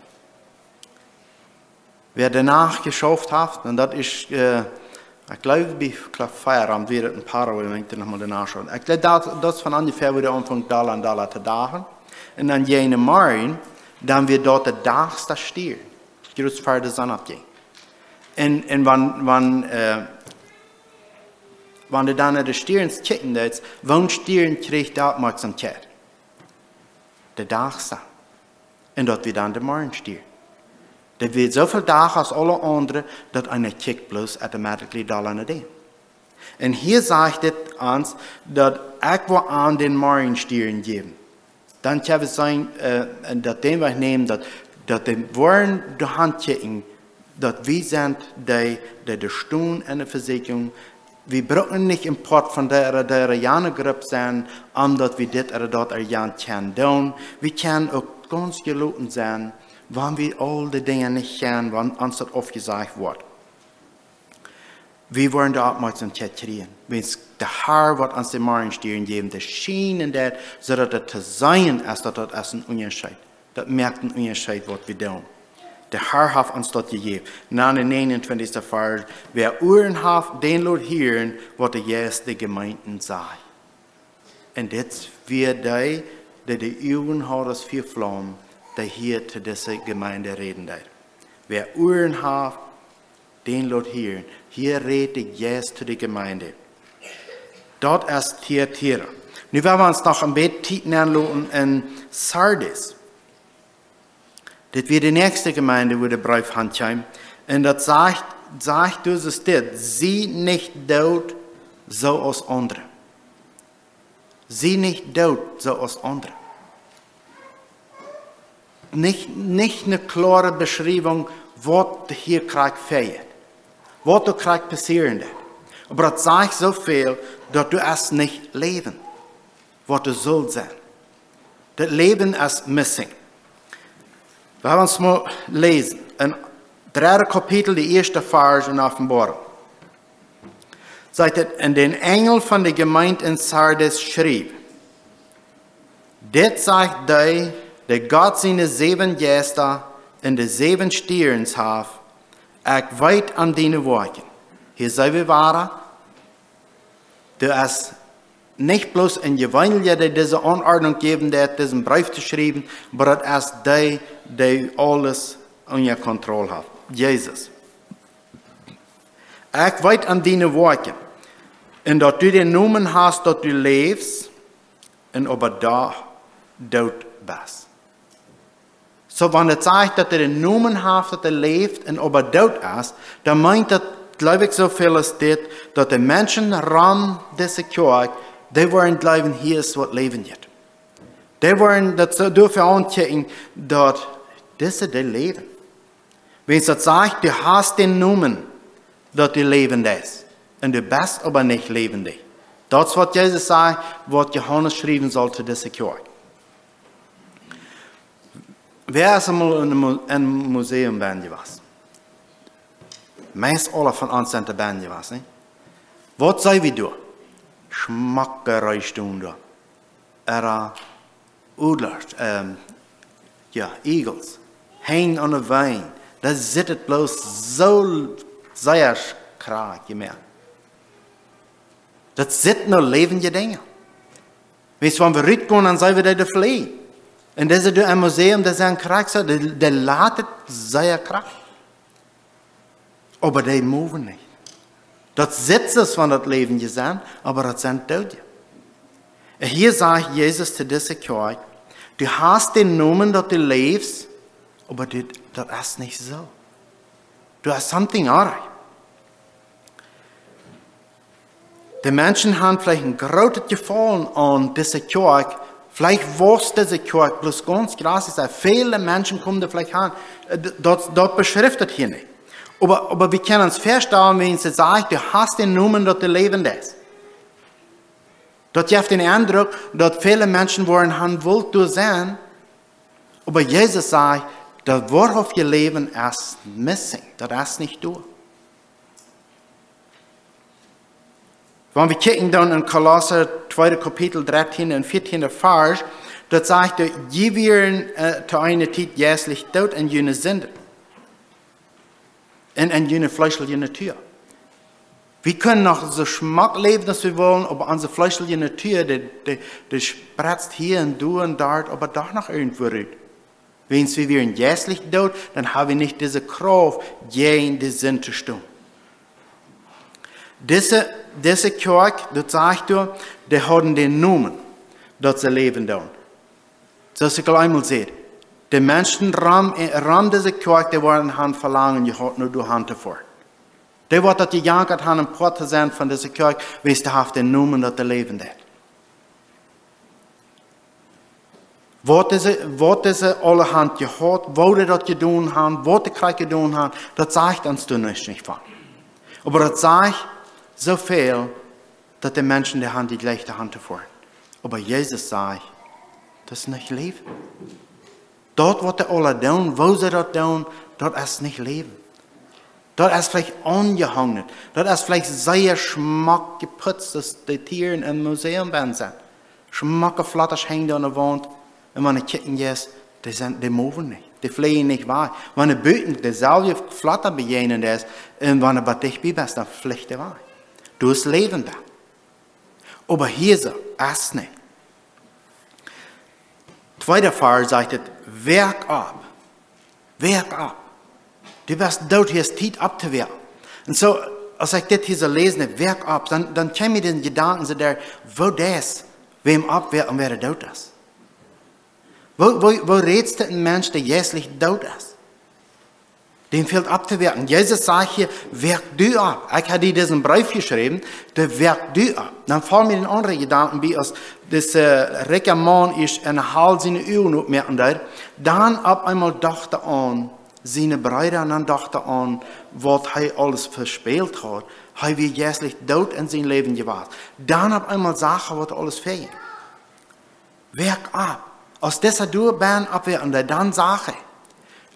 Wer danach geschafft hat, und das ist, ich glaube, Feierabend wird ein paar Uhr, wenn ich nochmal danach schaue. Ich glaube, das von ungefähr wieder anfangen, Dollar zu dagen. Und dann jene Morgen, dann wird dort der Dachste Stier. Gerüst für die Sonne abgehen. Und wenn du dann die Stieren kicken willst, wann Stieren kriegt die Aufmerksamkeit? Der Dachste. Und dort wird dann der Morgenstier. Der wird so viel Dach als alle anderen, dass einer kickt bloß automatisch da an dem. Und hier sagt es uns, dass ich will an den Morgenstieren geben. Dann kann es sein, dass dem wir nehmen, dass die wollen die Hand kicken, dass wir sind die stehen in der Versicherung. Wir brauchen nicht im Port von der jene Gruppe sein, dass wir das oder dort können tun. Wir können auch ganz geloten sein, wenn wir all die Dinge nicht kennen, wenn uns das aufgesagt wird. Wir wollen die Aufmerksamkeit kriegen. Wenn es der Herr wird uns die Morgenstieren geben, das Schienen, so dass das zu sein ist, dass das ein Unterschied. Das merkt ein Unterschied, was wir tun. Der Herr hat uns das gegeben. 29. Vers. Wer Ohren hat, den lot hören, was der Jesus der Gemeinden sagt. Und das wird die Ohren hat, das vier Flammen, die hier zu dieser Gemeinde reden. Wer Ohren hat, den lot hören. Hier redet Jesus zu der Gemeinde. Dort ist Thyatira. Nun werden wir uns noch ein bisschen anschauen in Sardis. Das wird die nächste Gemeinde, wo der Brief handkommt. Und das sagt dieses das, sie nicht dort, so als andere. Sie nicht dort, so als andere. Nicht eine klare Beschreibung, was hier gerade fehlt. Was da gerade passieren wird. Aber das sagt so viel, dass du es nicht leben, was du sollst sein. Das Leben ist missing. Wir haben uns mal lesen. Im 3. Kapitel, die erste Vers in Offenbarung. Sagt es, und den Engel von der Gemeinde in Sardis schrieb, das sagt der Gott seine 7 Gäste in die 7 Stirns hat, ich weit an deine Worte. Hier sei wir wahr, du hast nicht bloß in Evangelie, die diese Anordnung geben, der diesen Brief geschrieben, aber das ist der alles unter Kontrolle hat. Jesus. Ich weiß an deine Worte, und dass du den Namen hast, dass du lebst, und aber da dort bist. So, wenn er sagt, dass er den Namen hat, dass er lebt, und aber dort ist, dann meint das, glaube ich, so viel als das, dass die Menschen ran diese Kirche, die wollen glauben, hier ist was Leben wird. Die wollen das dafür anchecken, dass das ist das Leben. Wenn es das sagt, du hast den Namen, dass du leben ist. Und du bist aber nicht lebendig. Das ist, was Jesus sagt, was Johannes schreiben sollte, diese Kirche. Wer ist einmal in einem Museum gewesen? Meist alle von uns sind dabei gewesen. Was sei wir da? Schmackereichtum da. Udlers, Eagles, hängen an der Wein. Das sitzt bloß so sehr krank, gemerkt. Das sind nur lebende Dinge. Weißt du, wenn wir rausgehen, dann sollen wir da fliehen. Und das ist ein Museum, das ist ein Charakter, der ladet seine Kraft. Aber die moven nicht. Das sitzt es von das Leben gesehen, aber das sind Tote. Hier sagt Jesus zu dieser Kirche, du hast den Namen, dass du lebst, aber das ist nicht so. Du hast something anderes. Die Menschen haben vielleicht ein großes Gefallen an dieser Kirche. Vielleicht wusste diese Kirche bloß ganz krass ist, viele Menschen kommen da vielleicht an. Dort beschriftet hier nicht. Aber wir können uns feststellen, wenn sie sagt, du hast den Namen, dass du leben lässt. Dort gibt den Eindruck, dass viele Menschen wollen haben, wollt du sein. Aber Jesus sagt, das worauf ihr Leben ist missing. Das ist nicht du. Wenn wir kicken dann in Kolosser 2. Kapitel 13 und 14. Vers, dort sagt er, je werden zu einer Zeit jährlich tot in jene Sünde. In jene fleischliche Natur. Wir können noch so Schmack leben, dass wir wollen, aber unsere fleischliche Natur, die spratzt hier und da und dort, aber doch noch irgendwo rührt. Wenn wir werden jährlich tot, dann haben wir nicht diese Kraft, gegen die Sünde zu stehen. Diese Kirche, das sagt er, die haben den Namen, dass sie leben tun. So ich einmal sehe, die Menschen ram diese Kirche, die wollen Hand verlangen, die hat nur die Hand davor. Die wird das gejankert haben, ein Protestant von dieser Kirche, wie es haben den Namen, dass sie leben tun. Wat diese alle Hand gehört, wo die das getan haben, was die Krieg getan haben, das sagt uns du nicht von. Aber das sagt so viel, dass die Menschen die Hand die gleiche Hand davor. Aber Jesus sagt, das ist nicht Leben. Dort, was die alle tun, wo sie das tun, das ist nicht Leben. Das ist vielleicht angehangen. Das ist vielleicht sehr schmack geputzt, dass die Tiere im Museum sind. Schmackeflatters hängen an der Wand. Und wenn die Kicken jetzt, die moven nicht. Die fliehen nicht weg. Wenn die Böten dieselbe Flatter begegnen ist, und wenn du bei dich bist, dann fliegt die weg. Du bist Leben da. Aber hier so, erst nicht. Zweiter Vers sagt es, werk ab. Werk ab. Du bist dort, hier ist Zeit abzuwehren. Und so, als ich das hier so lese, werk ab, dann kämen mir den Gedanken, so der, wo das, wem abwehrt und wer dort ist. Wo redest du ein Mensch, der jährlich tot ist? Den fehlt abzuwerken. Jesus sagt hier, werk du ab. Ich habe dir diesen Brief geschrieben, der werk du ab. Dann fallen mir den anderen Gedanken, wie als das reiche Mann ist, eine halbe seine Uhr merken dort. Dann ab einmal dachte an seine Brüder und dann dachte an, was er alles verspielt hat. Er wird jährlich tot in sein Leben gewahrt. Dann ab einmal sagen, was alles fehlt. Werk ab. Als dieser Durchbahn abwehren, dann sage ich.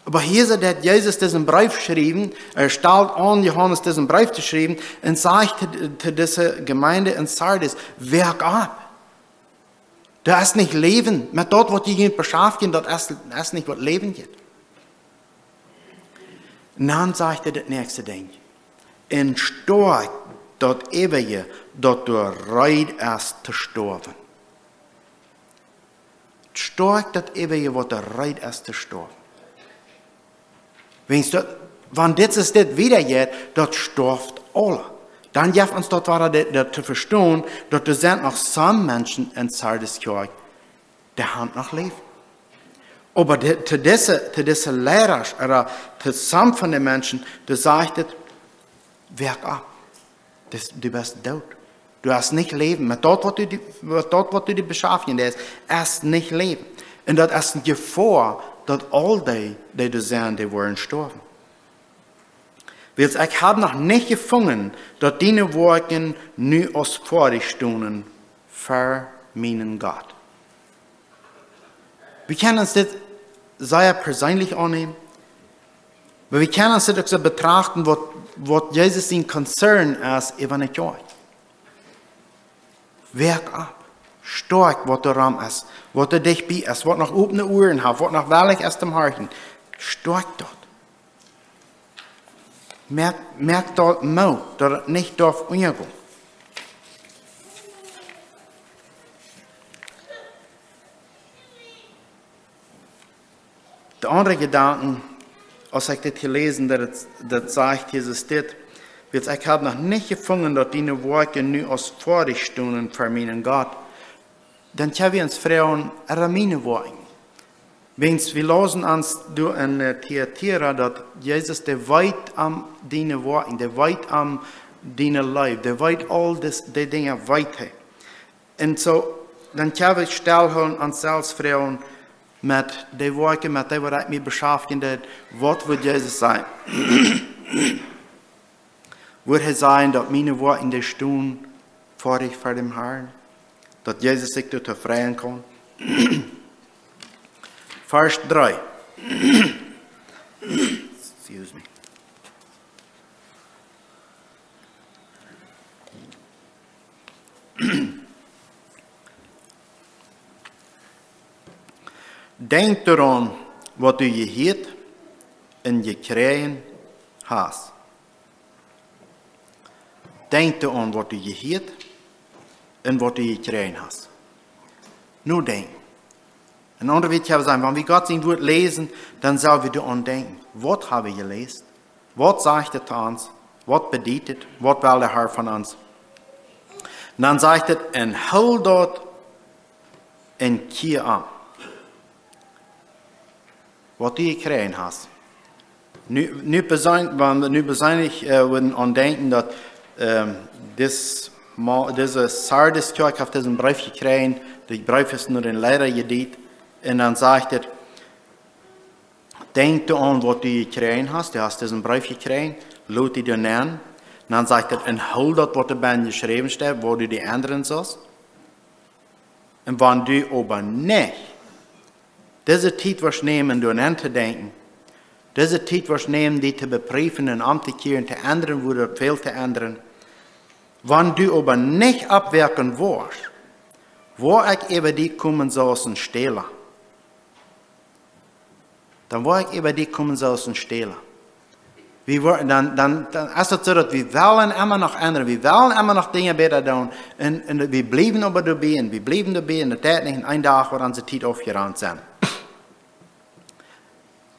Aber hier hat Jesus diesen Brief geschrieben, stellt an, Johannes diesen Brief zu schreiben und sagt zu dieser Gemeinde in Sardis, werk ab. Das ist nicht Leben. Mit dort, was die beschäftigen, das ist nicht, was Leben geht. Und dann sagt er das nächste Ding. In stark dort ewige, dort du reit ist zu sterben. Stark das ewige, was der reit ist zu sterben. Wenn das ist das wieder geht, dort stirbt alle. Dann gibt uns dort weiter zu verstehen, dass es sind noch some Menschen in Sardis Kirche, die haben noch Leben. Aber zu diesen Lehrern, oder zu some von den Menschen, die sagt es, werk ab. Du bist tot. Du hast nicht Leben. Mit dort, was du dich beschäftigst, ist nicht Leben. Und das ist eine Gefahr, dass all die du sehen, die wollen sterben. Weil ich habe noch nicht gefunden, dass deine Worte nu aus Vorrichtungen für meinen Gott. Wir können uns das sehr persönlich annehmen, aber wir können uns das auch so betrachten, was Jesus sein Konzern ist, über eine Kirche. Werk ab. Stark, was der Raum ist, was der dich bei ist, was noch offene Ohren hat, was noch wellig ist im Herzen. Stark dort. Merk dort Mut, dass es nicht darf untergehen. andere Gedanken, als ich das gelesen habe, das sagt Jesus dit, wird ich habe noch nicht gefunden, dass die Worte nu als Vorrichtungen für meinen Gott. Dann können wir uns fragen, meine Worte. Wenn wir lesen uns in Thyatira, dass Jesus der weit am deine Worte, der weit am deine Leib, der weit all die Dinge weit hat. Und so, dann können wir stellen uns selbst fragen, mit den Worten, mit dem, was ich mich beschäftigt, was wird Jesus sein? Wird er sein, dass meine Worte in der Stunde vor dem Herrn, dass Jesus sich dort befreien kann? Vers 3. Excuse me. Denk daran, was du gehört und gekregen hast. Denk daran, was du gehört und was du gekregen hast. Nur denken. Ein anderer wird ja sagen, wenn wir Gott sein Wort lesen, dann sollen wir daran denken. Was habe ich gelesen? Was sagt er zu uns? Was bedeutet? Was will der Herr von uns? Und dann sagt er, und hol dort und kehr an. Was du gekriegt hast. Nu besonders würden an denken, dass diese Sardis-Kirche auf diesen Brief gekriegt, der Brief ist nur den Lehrer gedient, und dann sagt er, denk an, was du gekriegt hast, du hast diesen Brief gekriegt, laut dir nennen, und dann sagt er, und hol das, was da geschrieben steht, wo du die anderen sollst, und wenn du aber nicht diese Zeit was nehmen, durch an zu denken, diese Zeit was nehmen, die zu beprüfen und umzukehren, zu ändern, wo du viel zu ändern. Wenn du aber nicht abwirken wirst, wo ich über die kommen soll und stehlen, dann wo ich über die kommen soll und stehlen. Dann ist es so, dass wir wollen immer noch ändern, wir wollen immer noch Dinge besser tun, und wir bleiben aber dabei, und wir bleiben dabei, und das ist nicht in einem Tag, wo unsere Zeit aufgerannt sind.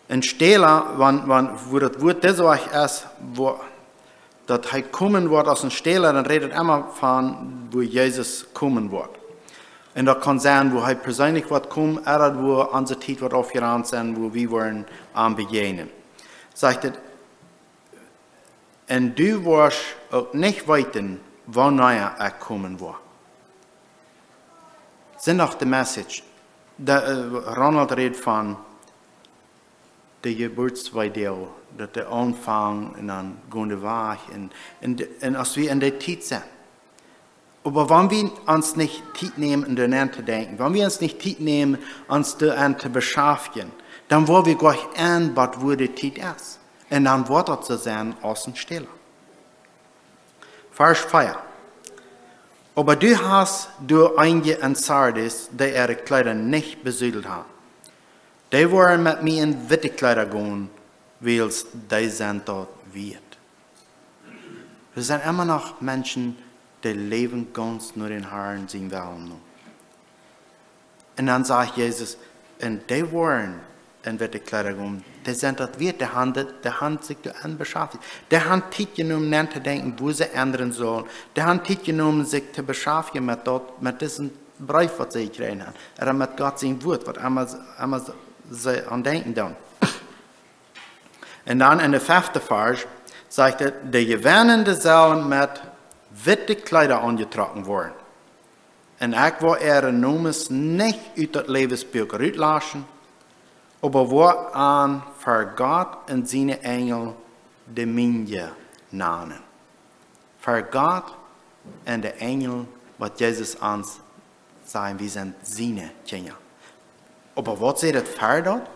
Ein Stehler, wo das Wort das ist, wo das er kommen wird als ein Stehler, dann redet immer von, wo Jesus kommen wird. Und das kann sein, wo er persönlich wird kommen, oder wo unsere Zeit wird aufgerannt sein, wo wir wollen begegnen. Sagt er, und du wirst auch nicht weiten, wann er kommen wird. Das ist auch die Message. Ronald redet von der Geburtsvideo, dass der Anfang und dann gehen wir weg, und als wir in der Zeit sind. Aber wenn wir uns nicht Zeit nehmen, in den Ende zu denken, wenn wir uns nicht Zeit nehmen, uns daran zu beschäftigen, dann wollen wir gleich an, wo die Zeit ist. Und dann wird das zu sein, außen stiller. Vers 4. Aber du hast durch einige in Sardis, die ihre Kleider nicht besudelt haben. Die wollen mit mir in witte Kleider gehen, weil die sind dort wert. Wir sind immer noch Menschen, die leben ganz nur den Herrn sehen wollen. Und dann sagt Jesus, und die wollen in witte Kleider gehen, die sind dort wert, die haben sich daran beschäftigt. Die haben Zeit genommen, nachzudenken, wo sie ändern sollen. Die haben Zeit genommen, sich zu beschäftigen mit diesem Brief, was sie gekriegt haben. Oder mit Gott sein Wort, was einmal sie an denken dann. Und dann in der 5. Vers sagt er, die Gewähnende sollen mit witte Kleider angetragen worden. Und ich will ihre Namen nicht aus das Lebensbuch rauslassen, aber wo an für Gott und seine Engel die Minje nahmen. Für Gott und die Engel, was Jesus uns sagen, wir sind seine Kinder. Aber was sagt das für dort?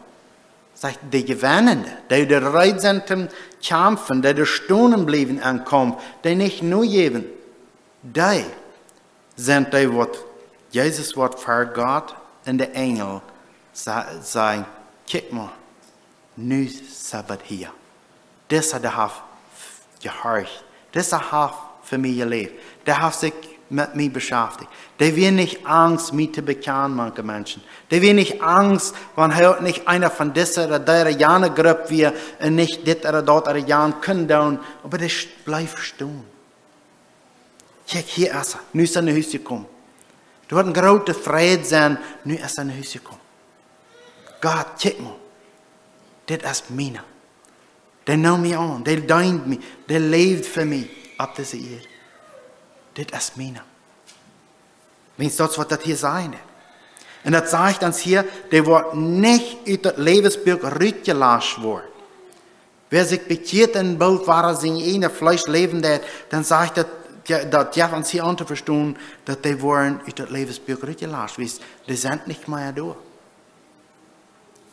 Sagt die Gewannende, die bereit sind zum Kämpfen, die stehen bleiben am Kampf, die nicht nur geben, die sind die, was Jesus wird für Gott und die Engel sagen, kijk mal, nu Sabbat hier. Das hat er gehorcht. Das hat er für mich gelebt. Der hat sich mit mir beschäftigt. Die wir nicht Angst, mich zu bekennen, manche Menschen. Die wir nicht Angst, wenn heute nicht einer von dieser oder der Jahre Gruppe wir nicht dit oder dort oder Jahren können tun, aber das bleibt stehen. Kijk, hier ist er. Nu ist er naar huis gekommen. Du wird ein großer Friede sein, nu ist er naar huis gekommen. Gott, kijk mal. Das ist meine. Der nimmt mich an, der dient mich, der lebt für mich ab dieser Erde. Das ist meine. Wenn das, was das hier sein wird. Und das sagt uns hier, der wird nicht aus dem Lebensbuch rausgelassen worden. Wer sich bekehrt in Bild war, sein eigenes Fleisch leben wird, dann sagt das, dat ja uns hier an zu verstehen, dass die worden aus dem Lebensbuch rausgelassen werden. Die sind nicht mehr da.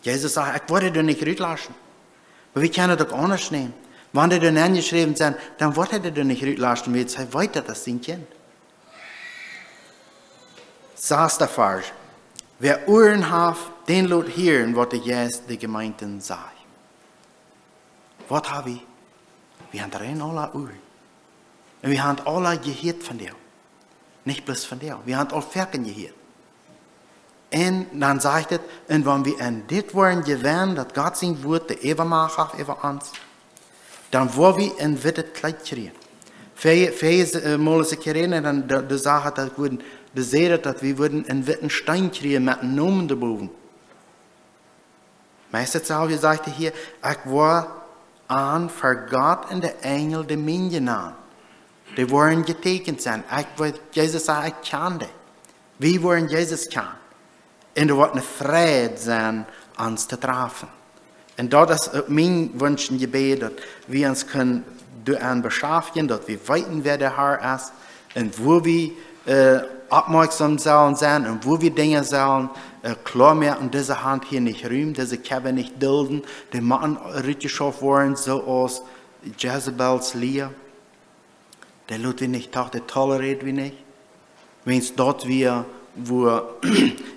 Jesus sagt, ich wollte dich nicht rauslassen. Aber wir können das auch anders nehmen. Wenn die dann angeschrieben sind, dann wollte er dich nicht rauslassen, weil jetzt weiter das sein Kind. Saß der Vers. Wer Ohren hat, den lot hören, was Jesus die Gemeinden sagt. Was habe ich? Wir haben rein alle Ohren. Und wir haben alle gehört von dir. Nicht bloß von dir. Wir haben alle Ferken gehört. Und dann sagt es, und wenn wir an dit worden gewähren, dass Gott sein Wort der Ebermacht hat über uns, dann wollen wir ein wittes Kleid kriegen. Viele Mal sich erinnern, dann die Sache, dass wir würden einen witten Stein kriegen mit einem Namen darüber. Meistens habe ich gesagt hier, ich war an für Gott und der Engel der Minion an. Die wollen getekend sein. Jesus sagt, ich kann das. Wir wollen Jesus kennen. Und er wird eine Freude sein, uns zu treffen. Und das ist mein Wunsch und Gebet, dass wir uns können beschäftigen, dass wir weiten, wer der Herr ist, und wo wir aufmerksam sollen sein, und wo wir Dinge sollen klar machen, diese Hand hier nicht rühmen, diese Käbe nicht dulden, die Mann richtig worden, so aus Jezebels Lehr. Der lässt wir nicht taucht, der toleriert wir nicht. Wenn es dort wir, wo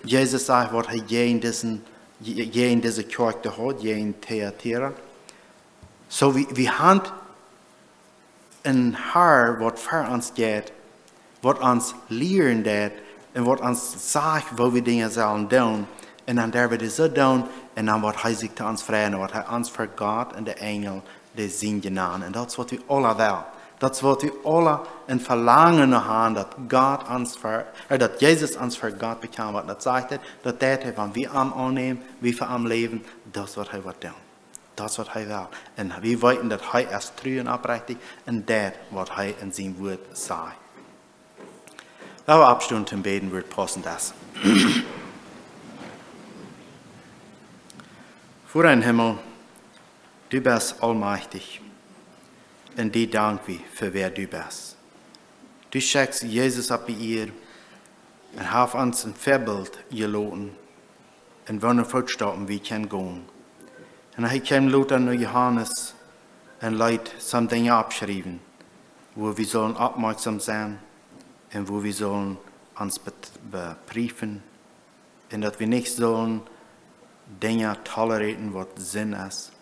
Jesus sagt, was er je in diese Kirche hat, je in Theater. So wir haben ein Herr, was für uns geht, was uns lehren geht, und was uns sagt, wo wir Dinge sollen tun. Und dann der wir das so tun, und dann wird er sich zu uns freuen, was er uns für Gott und der Engel, die sind genannt. Und das ist, was wir alle wollen. Das wird wir alle ein Verlangen haben, dass Jesus uns für Gott bekam, was das sagt, dass wenn wir am annehmen, wie wir am leben, das wird er tun. Das wird er will. Und wir wissen, dass er erst treu und aufrichtig und das, was er in seinem Wort sagt. Wenn wir abstunden zum Beten, wird passen das. Vor dein Himmel, du bist allmächtig. Und die danken wir für wer du bist. Du schickst Jesus ab ihr und hast uns ein Vorbild gelassen, in welchen Fußstapfen wir können gehen. Und er kam Luther und Johannes und Leute some Dinge abschreiben, wo wir sollen aufmerksam sein und wo wir sollen uns beprüfen und dass wir nicht sollen Dinge tolerieren, was Sinn ist.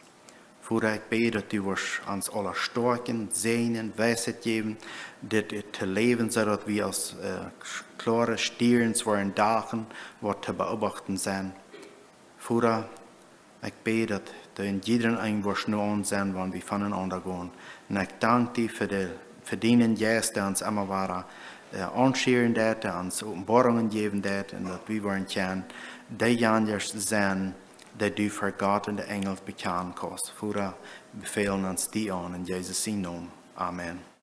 Vader, ich bete, dass du uns alle stärken, segnen, Weisheit geben, das zu leben, sodass wir als klare Stieren zu den Dagen, was zu beobachten sind. Vater, ich bete, dass du in jedem Einwurf nur uns sein, wenn wir voneinander gehen. Und ich danke dir für den Geist, der uns immer war, anscheren der uns Offenbarungen geben wird, und dass wir wollen können, die Jahres sein, der du für Gott und die Engel bekannt hast. Vater, befehlen uns die an in Jesus' Namen. Amen.